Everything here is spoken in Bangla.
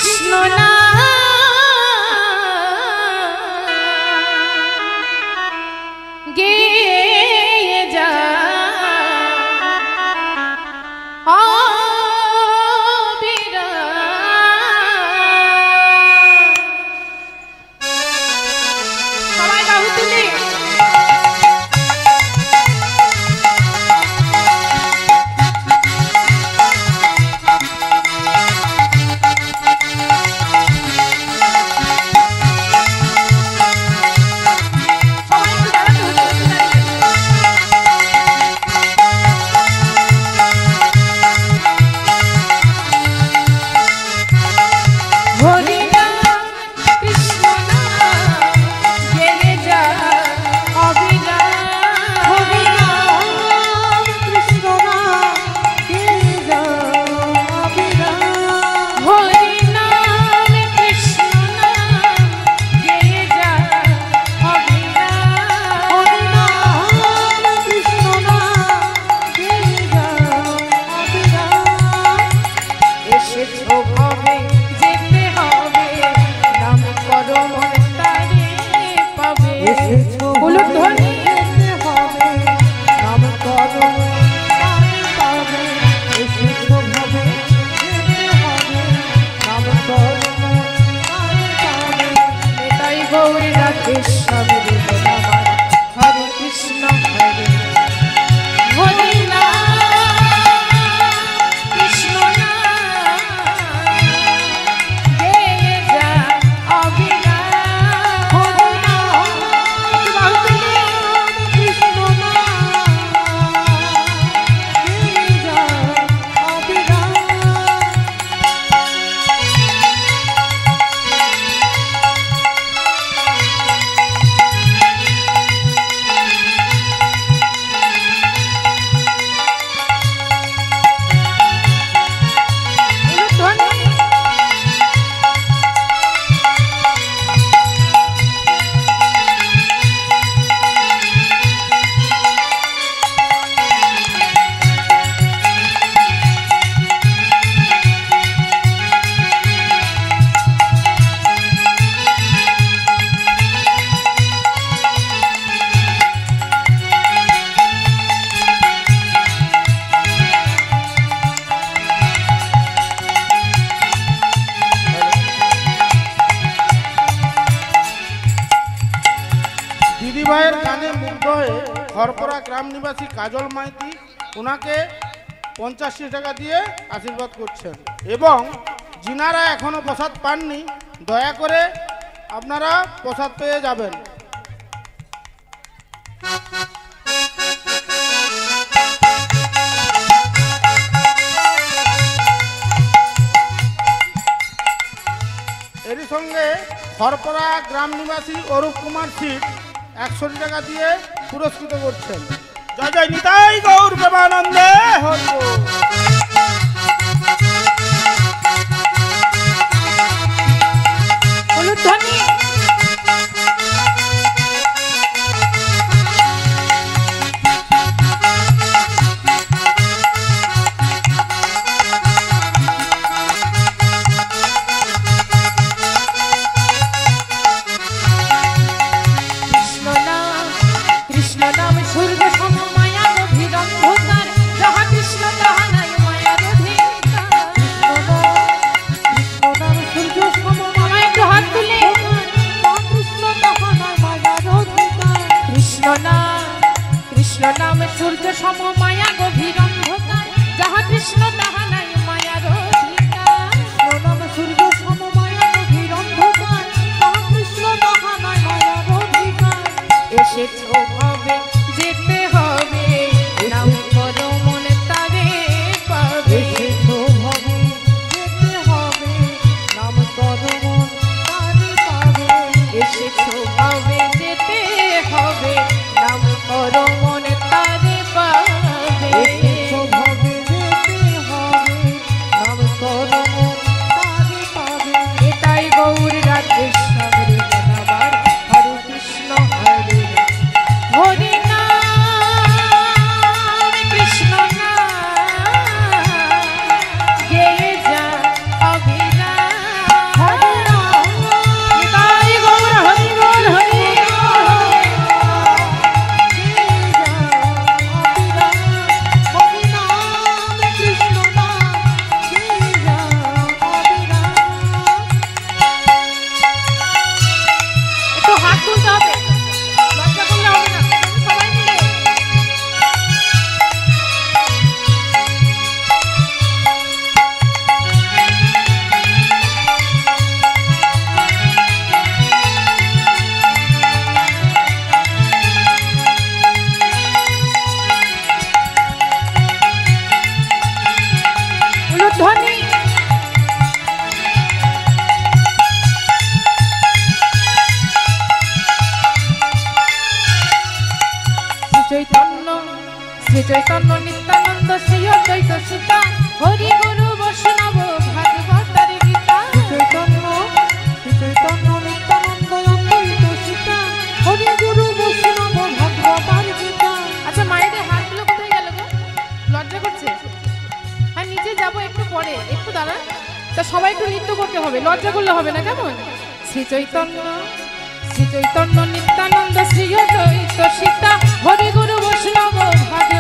কৃষ্ণ না গে যা সবাই বাহু তুলে হরে কৃষ্ণ হরে হরে না কৃষ্ণ না গে যা অবিরা হরে না কৃষ্ণ না গে যা অবিরা দিদিভাইয়ের গানে মুগ্ধ হয়ে খড়পড়া গ্রাম নিবাসী কাজল মাইতি ওনাকে 85 টাকা দিয়ে আশীর্বাদ করছেন এবং যিনারা এখনো প্রসাদ পাননি দয়া করে আপনারা প্রসাদ পেয়ে যাবেন। এরই সঙ্গে খড়পড়া গ্রাম নিবাসী অরূপ কুমার সিট 100 টাকা দিয়ে পুরস্কৃত করছেন। জয় জয় নিতাই গৌর প্রেমানন্দে হরি বল। কৃষ্ণ নাম সূর্য সম মায়া গভীর অন্ধকার যাহা কৃষ্ণ তাহা নাই মায়ার অধিকার। নাম সূর্য সম মায়া গভীর অন্ধকার যাহা কৃষ্ণ তাহা নাই মায়ার অধিকার। এসেছ ভাবে যেতে হবে নাম করো মনে তারে পাবে। এসেছ ভাবে যেতে হবে নাম করো মন তারে পাবে। এসেছ ভাবে যেতে হবে নাম করো মনে তারে পাবে। এসেছ ভাবে যেতে হবে নাম করো মন তারে পাবে। এটাই গৌর রাধেশ্বরী আমার হরে কৃষ্ণ হরে নিত্যানন্দ শ্রী অদ্বৈত সীতা হরি গুরু বৈষ্ণব ভাগবতার গীতা। চৈতন্য নিত্যানন্দ অদ্বৈত সীতা হরি গুরু বৈষ্ণব ভাগবতার গীতা। আচ্ছা মায়েদের হাতগুলো কোথায় গেল গো? লজ্জা করছে? হ্যাঁ নিচে যাবো একটু পরে, একটু দাঁড়ান। তা সবাই একটু নৃত্য করতে হবে, লজ্জা করলে হবে না কেমন? শ্রী চৈতন্য নিত্যানন্দ শ্রী অদ্বৈত সীতা হরি গুরু বৈষ্ণব ভাগবতার